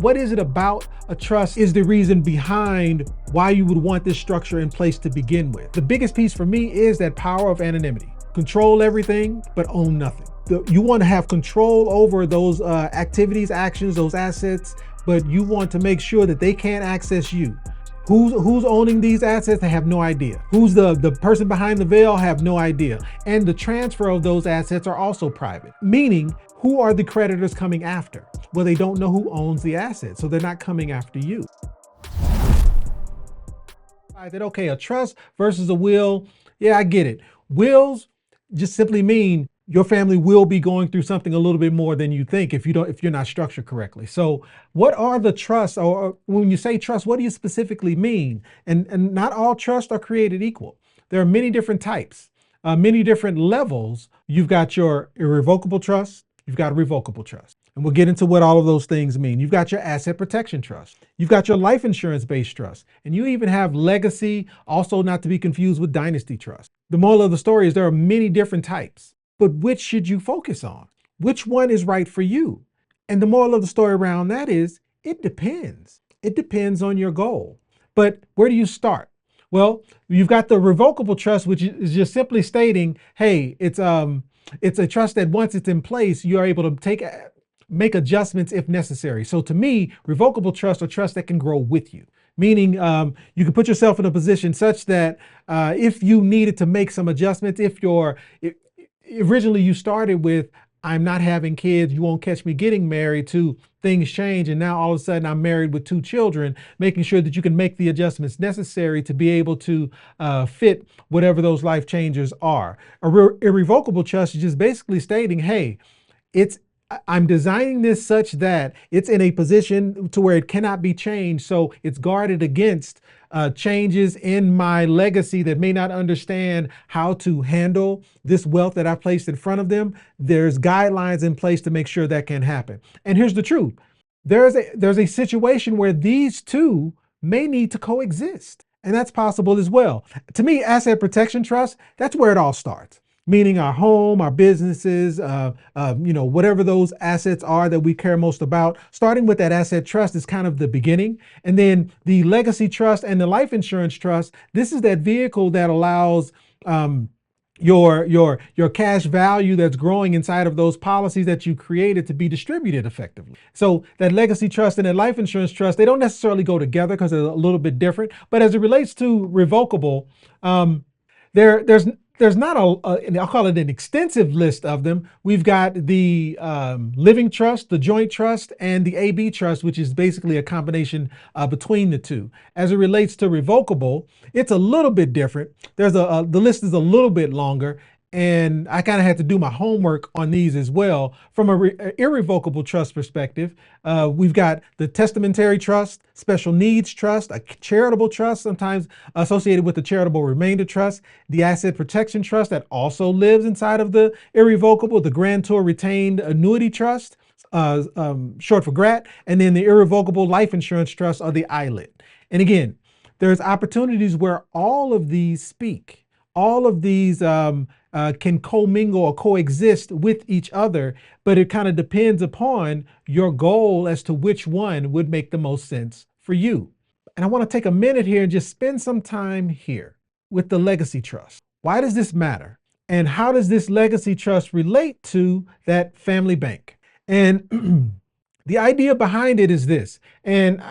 What is it about a trust is the reason behind why you would want this structure in place to begin with? The biggest piece for me is that power of anonymity. Control everything, but own nothing. You want to have control over those activities, actions, those assets, but you want to make sure that they can't access you. Who's owning these assets? I have no idea. Who's the person behind the veil? I have no idea. And the transfer of those assets are also private, meaning who are the creditors coming after? Well, they don't know who owns the assets, so they're not coming after you. That okay, a trust versus a will, yeah, I get it. Wills just simply mean your family will be going through something a little bit more than you think if you're not structured correctly. So what are the trusts, or when you say trust, what do you specifically mean? And not all trusts are created equal. There are many different types, many different levels. You've got your irrevocable trust, you've got a revocable trust. And we'll get into what all of those things mean. You've got your asset protection trust. You've got your life insurance-based trust. And you even have legacy, also not to be confused with dynasty trust. The moral of the story is there are many different types. But which should you focus on? Which one is right for you? And the moral of the story around that is, it depends. It depends on your goal. But where do you start? Well, you've got the revocable trust, which is just simply stating, hey, it's a trust that once it's in place, you are able to make adjustments if necessary. So to me, revocable trusts are trusts that can grow with you. Meaning you can put yourself in a position such that if you needed to make some adjustments, originally you started with, I'm not having kids, you won't catch me getting married, to things change and now all of a sudden I'm married with 2 children, making sure that you can make the adjustments necessary to be able to fit whatever those life changes are. Irrevocable trust is just basically stating, hey, I'm designing this such that it's in a position to where it cannot be changed. So it's guarded against changes in my legacy that may not understand how to handle this wealth that I placed in front of them. There's guidelines in place to make sure that can happen. And here's the truth. There's a situation where these two may need to coexist. And that's possible as well. To me, asset protection trust, that's where it all starts. Meaning our home, our businesses, whatever those assets are that we care most about. Starting with that asset trust is kind of the beginning. And then the legacy trust and the life insurance trust, this is that vehicle that allows your cash value that's growing inside of those policies that you created to be distributed effectively. So that legacy trust and that life insurance trust, they don't necessarily go together because they're a little bit different. But as it relates to revocable, there's not I'll call it an extensive list of them. We've got the living trust, the joint trust, and the AB trust, which is basically a combination between the two. As it relates to revocable, it's a little bit different. The list is a little bit longer, and I kind of had to do my homework on these as well. From an irrevocable trust perspective, we've got the testamentary trust, special needs trust, a charitable trust, sometimes associated with the charitable remainder trust, the asset protection trust that also lives inside of the irrevocable, the grantor retained annuity trust, short for GRAT, and then the irrevocable life insurance trust, or the ILIT. And again, there's opportunities where all of these speak. All of these can commingle or coexist with each other, but it kind of depends upon your goal as to which one would make the most sense for you. And I want to take a minute here and just spend some time here with the legacy trust. Why does this matter? And how does this legacy trust relate to that family bank? And the idea behind it is this, and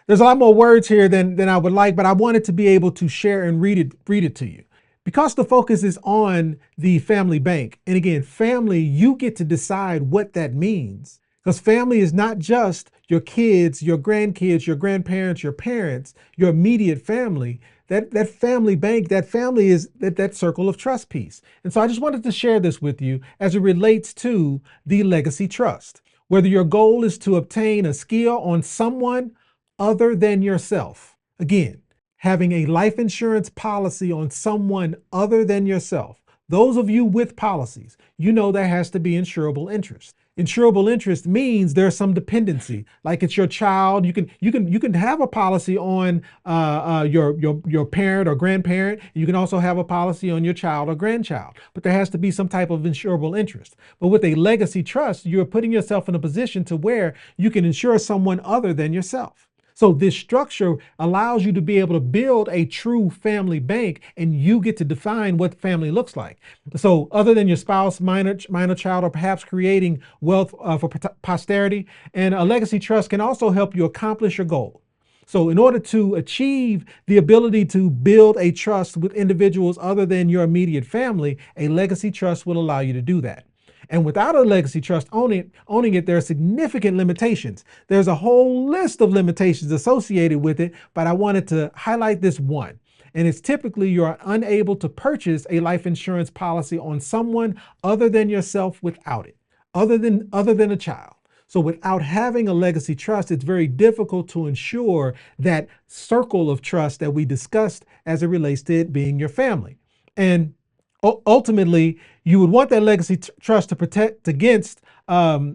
there's a lot more words here than I would like, but I wanted to be able to share and read it to you. Because the focus is on the family bank, and again, family, you get to decide what that means. Because family is not just your kids, your grandkids, your grandparents, your parents, your immediate family. That family bank, that family is that circle of trust piece. And so I just wanted to share this with you as it relates to the legacy trust. Whether your goal is to obtain a skill on someone other than yourself. Again, having a life insurance policy on someone other than yourself. Those of you with policies, you know there has to be insurable interest. Insurable interest means there's some dependency, like it's your child. You can have a policy on your parent or grandparent. You can also have a policy on your child or grandchild, but there has to be some type of insurable interest. But with a legacy trust, you're putting yourself in a position to where you can insure someone other than yourself. So this structure allows you to be able to build a true family bank, and you get to define what family looks like. So other than your spouse, minor child, or perhaps creating wealth for posterity, and a legacy trust can also help you accomplish your goal. So in order to achieve the ability to build a trust with individuals other than your immediate family, a legacy trust will allow you to do that. And without a legacy trust owning it, there are significant limitations. There's a whole list of limitations associated with it, but I wanted to highlight this one. And it's typically you're unable to purchase a life insurance policy on someone other than yourself without it, other than a child. So without having a legacy trust, it's very difficult to ensure that circle of trust that we discussed as it relates to it being your family. And ultimately, you would want that legacy trust to protect against or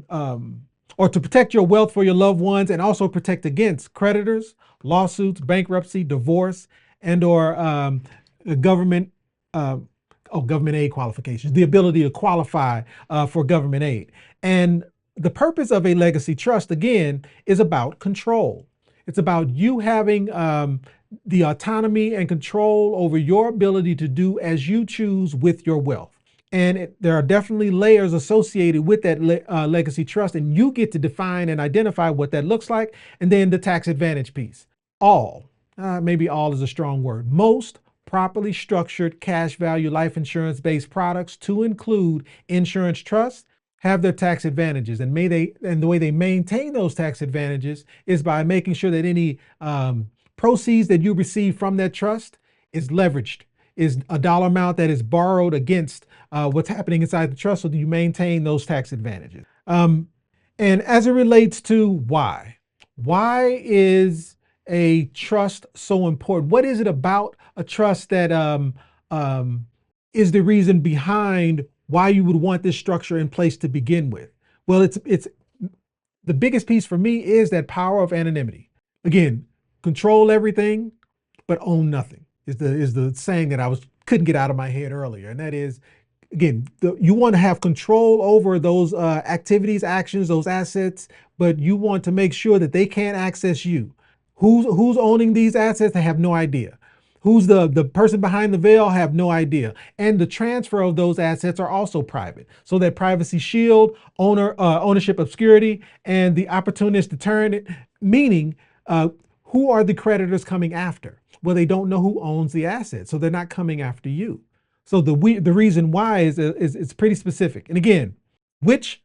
to protect your wealth for your loved ones, and also protect against creditors, lawsuits, bankruptcy, divorce, and or government government aid qualifications, the ability to qualify for government aid. And the purpose of a legacy trust, again, is about control. It's about you having the autonomy and control over your ability to do as you choose with your wealth. And there are definitely layers associated with that legacy trust, and you get to define and identify what that looks like. And then the tax advantage piece. Maybe all is a strong word. Most properly structured cash value life insurance based products, to include insurance trusts, have their tax advantages, and the way they maintain those tax advantages is by making sure that any proceeds that you receive from that trust is leveraged, is a dollar amount that is borrowed against what's happening inside the trust, so that you maintain those tax advantages. And as it relates to why is a trust so important? What is it about a trust that is the reason behind why you would want this structure in place to begin with? Well, it's the biggest piece for me is that power of anonymity. Again, control everything, but own nothing is the saying that I couldn't get out of my head earlier. And that is, again, you want to have control over those activities, actions, those assets, but you want to make sure that they can't access you. Who's owning these assets? I have no idea. Who's the person behind the veil? I have no idea. And the transfer of those assets are also private. So that privacy shield, ownership obscurity, and the opportunist deterrent, meaning who are the creditors coming after? Well, they don't know who owns the assets, so they're not coming after you. So the reason why is pretty specific. And again, which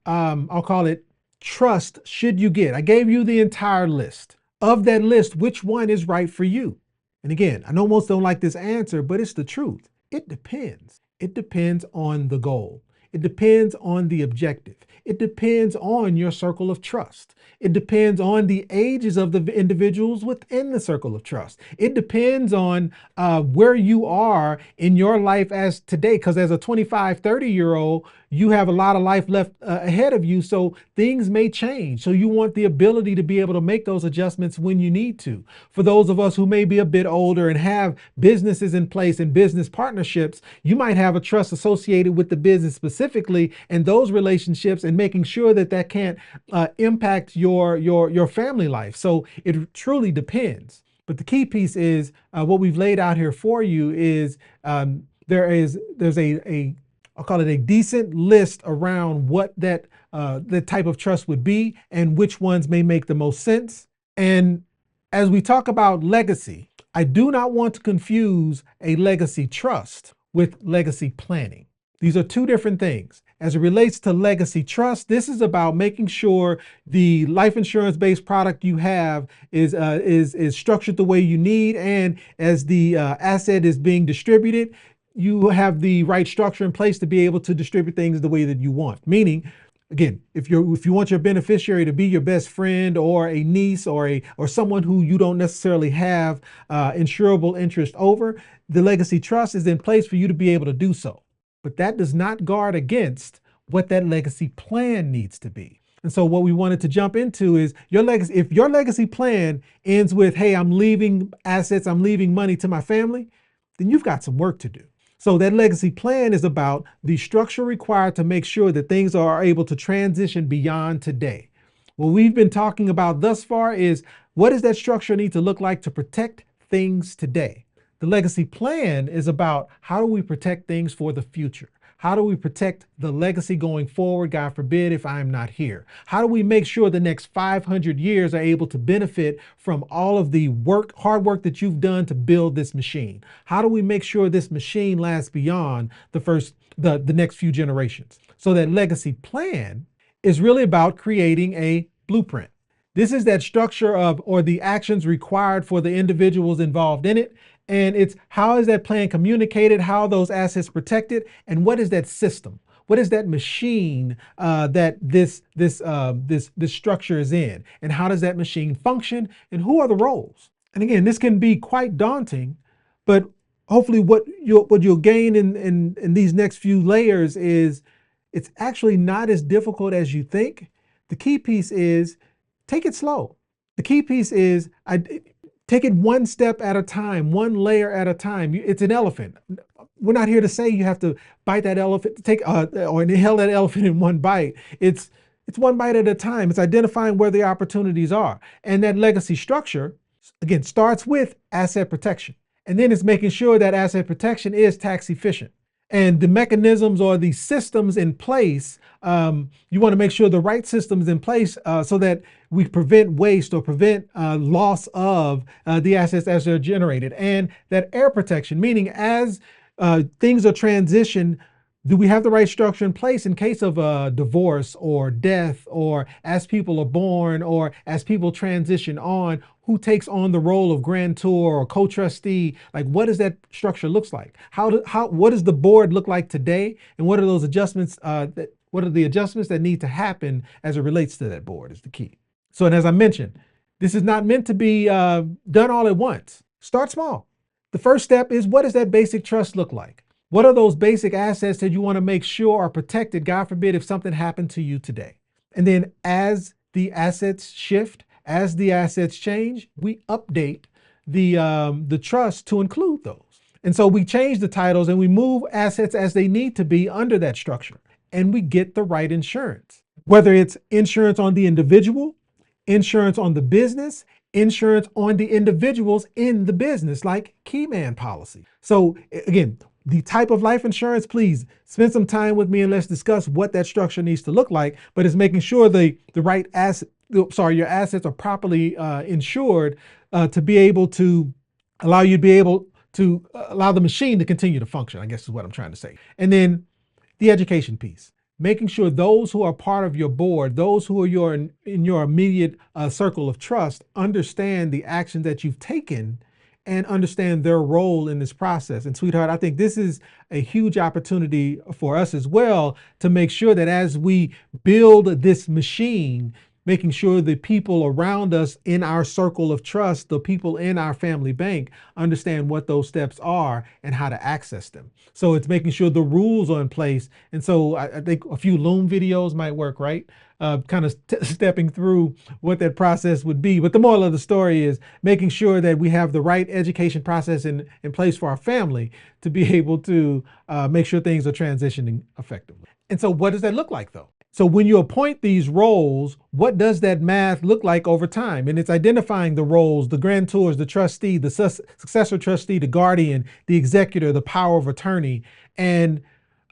I'll call it trust should you get? I gave you the entire list. Of that list, which one is right for you? And again, I know most don't like this answer, but it's the truth. It depends. It depends on the goal. It depends on the objective. It depends on your circle of trust. It depends on the ages of the individuals within the circle of trust. It depends on where you are in your life as today, because as a 25, 30-year-old, you have a lot of life left ahead of you, so things may change. So you want the ability to be able to make those adjustments when you need to. For those of us who may be a bit older and have businesses in place and business partnerships, you might have a trust associated with the business specifically, and those relationships, and making sure that can't impact your family life. So it truly depends. But the key piece is what we've laid out here for you is there's I'll call it a decent list around what that type of trust would be and which ones may make the most sense. And as we talk about legacy, I do not want to confuse a legacy trust with legacy planning. These are two different things. As it relates to legacy trust, this is about making sure the life insurance-based product you have is structured the way you need, and as the asset is being distributed, you have the right structure in place to be able to distribute things the way that you want. Meaning, again, if you want your beneficiary to be your best friend or a niece or someone who you don't necessarily have insurable interest over, the legacy trust is in place for you to be able to do so. But that does not guard against what that legacy plan needs to be. And so what we wanted to jump into is your legacy. If your legacy plan ends with, hey, I'm leaving assets, I'm leaving money to my family, then you've got some work to do. So that legacy plan is about the structure required to make sure that things are able to transition beyond today. What we've been talking about thus far is, what does that structure need to look like to protect things today? The legacy plan is about, how do we protect things for the future? How do we protect the legacy going forward, God forbid, if I'm not here? How do we make sure the next 500 years are able to benefit from all of the hard work that you've done to build this machine? How do we make sure this machine lasts beyond the next few generations? So that legacy plan is really about creating a blueprint. This is that structure or the actions required for the individuals involved in it. And it's, how is that plan communicated? How are those assets protected? And what is that system? What is that machine that this structure is in? And how does that machine function? And who are the roles? And again, this can be quite daunting, but hopefully what you'll gain in these next few layers is, it's actually not as difficult as you think. The key piece is, take it slow. The key piece is, take it one step at a time, one layer at a time. It's an elephant. We're not here to say you have to bite that elephant, or inhale that elephant in one bite. It's one bite at a time. It's identifying where the opportunities are. And that legacy structure, again, starts with asset protection. And then it's making sure that asset protection is tax efficient. And the mechanisms or the systems in place, you want to make sure the right systems in place so that we prevent waste or prevent loss of the assets as they're generated. And that heir protection, meaning as things are transitioned, do we have the right structure in place in case of a divorce or death, or as people are born, or as people transition on, who takes on the role of grantor or co-trustee? Like, what does that structure looks like? What does the board look like today? And what are those adjustments what are the adjustments that need to happen as it relates to that board is the key. So, and as I mentioned, this is not meant to be done all at once. Start small. The first step is, what does that basic trust look like? What are those basic assets that you want to make sure are protected, God forbid, if something happened to you today? And then as the assets shift, as the assets change, we update the trust to include those. And so we change the titles and we move assets as they need to be under that structure. And we get the right insurance, whether it's insurance on the individual, insurance on the business, insurance on the individuals in the business, like keyman policy. So again, the type of life insurance, please spend some time with me and let's discuss what that structure needs to look like. But it's making sure your assets are properly insured to be able to allow you to be able to allow the machine to continue to function, I guess is what I'm trying to say. And then the education piece, making sure those who are part of your board, those who are in your immediate circle of trust, understand the actions that you've taken and understand their role in this process. And sweetheart, I think this is a huge opportunity for us as well to make sure that as we build this machine, making sure the people around us in our circle of trust, the people in our family bank, understand what those steps are and how to access them. So it's making sure the rules are in place. And so I think a few Loom videos might work, right? Kind of stepping through what that process would be. But the moral of the story is making sure that we have the right education process in place for our family to be able to make sure things are transitioning effectively. And so what does that look like though? So when you appoint these roles, what does that math look like over time? And it's identifying the roles, the grantors, the trustee, the successor trustee, the guardian, the executor, the power of attorney, and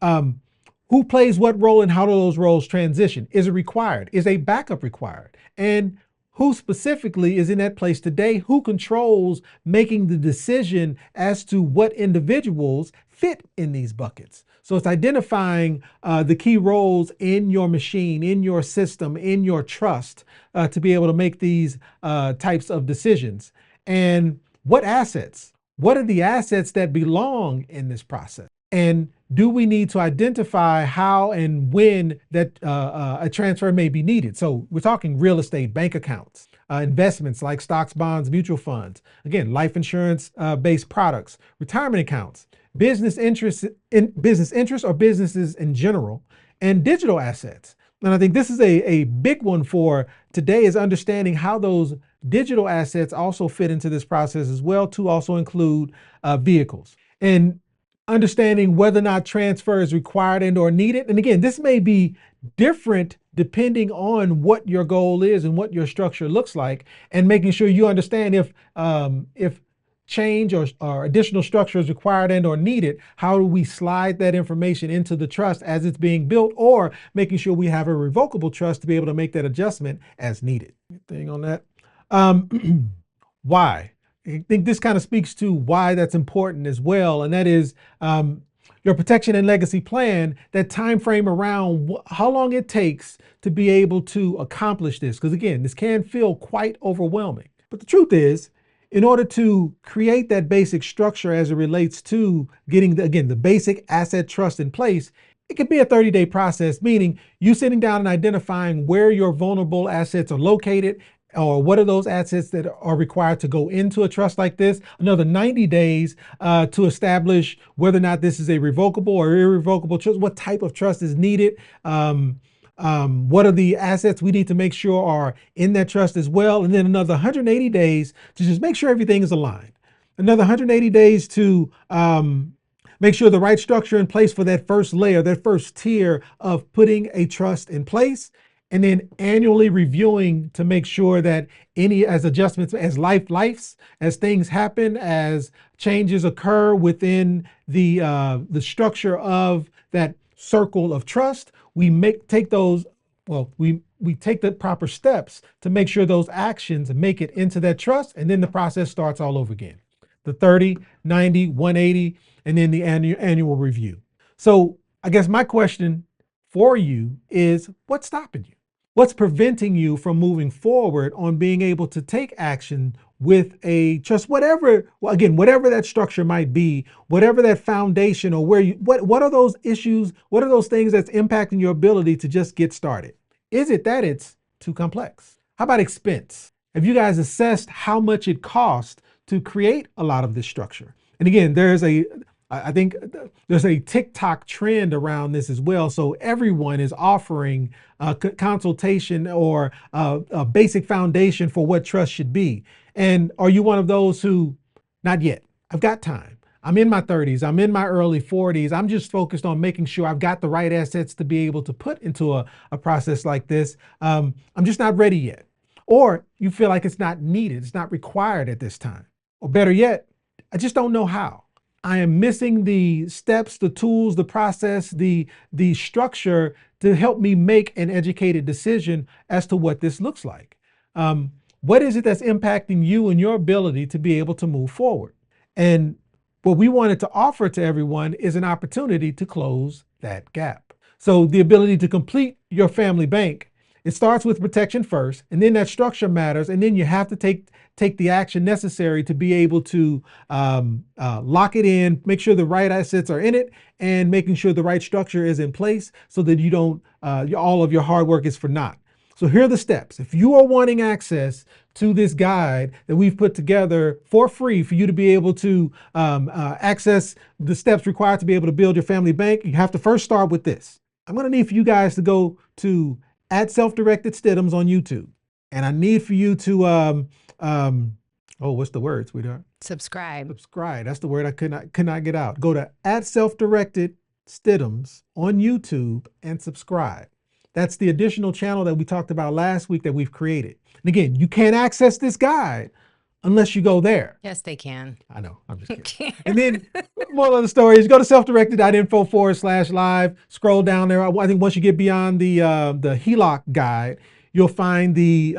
who plays what role and how do those roles transition? Is it required? Is a backup required? And who specifically is in that place today? Who controls making the decision as to what individuals fit in these buckets? So it's identifying the key roles in your machine, in your system, in your trust to be able to make these types of decisions. And what assets? What are the assets that belong in this process? And do we need to identify how and when that a transfer may be needed? So we're talking real estate, bank accounts, investments like stocks, bonds, mutual funds, again, life insurance based products, retirement accounts, business interests or businesses in general, and digital assets. And I think this is a big one for today, is understanding how those digital assets also fit into this process as well, to also include vehicles. And understanding whether or not transfer is required and or needed. And again, this may be different depending on what your goal is and what your structure looks like, and making sure you understand if change or additional structure is required and or needed, how do we slide that information into the trust as it's being built, or making sure we have a revocable trust to be able to make that adjustment as needed. Anything on that? Why? I think this kind of speaks to why that's important as well, and that is your protection and legacy plan, that time frame around how long it takes to be able to accomplish this. Because again, this can feel quite overwhelming. But the truth is, in order to create that basic structure as it relates to getting, the basic asset trust in place, it could be a 30-day process, meaning you sitting down and identifying where your vulnerable assets are located, or what are those assets that are required to go into a trust like this. Another 90 days to establish whether or not this is a revocable or irrevocable trust, what type of trust is needed, what are the assets we need to make sure are in that trust as well. And then another 180 days to just make sure everything is aligned. Another 180 days to make sure the right structure in place for that first layer, that first tier of putting a trust in place. And then annually reviewing to make sure that any as adjustments, as lives, as things happen, as changes occur within the structure of that circle of trust, we take those, we take the proper steps to make sure those actions make it into that trust, and then the process starts all over again. The 30, 90, 180, and then the annual review. So I guess my question for you is, what's stopping you? What's preventing you from moving forward on being able to take action with a trust, whatever that structure might be, whatever that foundation, or what are those issues, what are those things that's impacting your ability to just get started? Is it that it's too complex? How about expense? Have you guys assessed how much it costs to create a lot of this structure? And again, I think there's a TikTok trend around this as well. So everyone is offering a consultation or a basic foundation for what trust should be. And are you one of those who, not yet, I've got time. I'm in my 30s, I'm in my early 40s. I'm just focused on making sure I've got the right assets to be able to put into a process like this. I'm just not ready yet. Or you feel like it's not needed, it's not required at this time. Or better yet, I just don't know how. I am missing the steps, the tools, the process, the structure to help me make an educated decision as to what this looks like. What is it that's impacting you and your ability to be able to move forward? And what we wanted to offer to everyone is an opportunity to close that gap. So the ability to complete your family bank, it starts with protection first, and then that structure matters, and then you have to take the action necessary to be able to lock it in, make sure the right assets are in it, and making sure the right structure is in place so that you don't, all of your hard work is for naught. So here are the steps. If you are wanting access to this guide that we've put together for free for you to be able to access the steps required to be able to build your family bank, you have to first start with this. I'm gonna need for you guys to go to @self-directed Stidhams on YouTube. And I need for you to, what's the word, sweetheart? Subscribe. Subscribe, that's the word I could not get out. Go to @self-directed Stidhams on YouTube and subscribe. That's the additional channel that we talked about last week that we've created. And again, you can't access this guide unless you go there. Yes, they can. I know, I'm just kidding. And then, moral of the story is go to selfdirected.info/live, scroll down there. I think once you get beyond the HELOC guide, you'll find the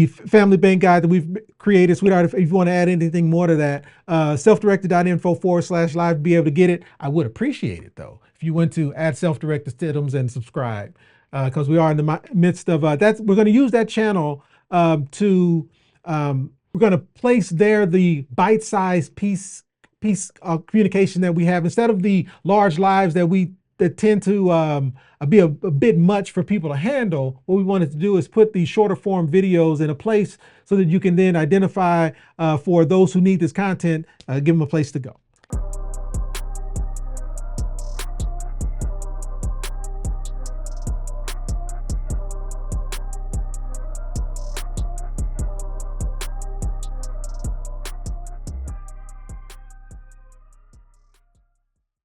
family bank guide that we've created. Sweetheart, if you want to add anything more to that, selfdirected.info/live, be able to get it. I would appreciate it though, if you went to @self-directed Stidhams and subscribe, because we are in the midst of that. We're going to use that channel we're going to place there the bite-sized piece communication that we have, instead of the large lives that tend to be a bit much for people to handle. What we wanted to do is put these shorter form videos in a place so that you can then identify for those who need this content, give them a place to go.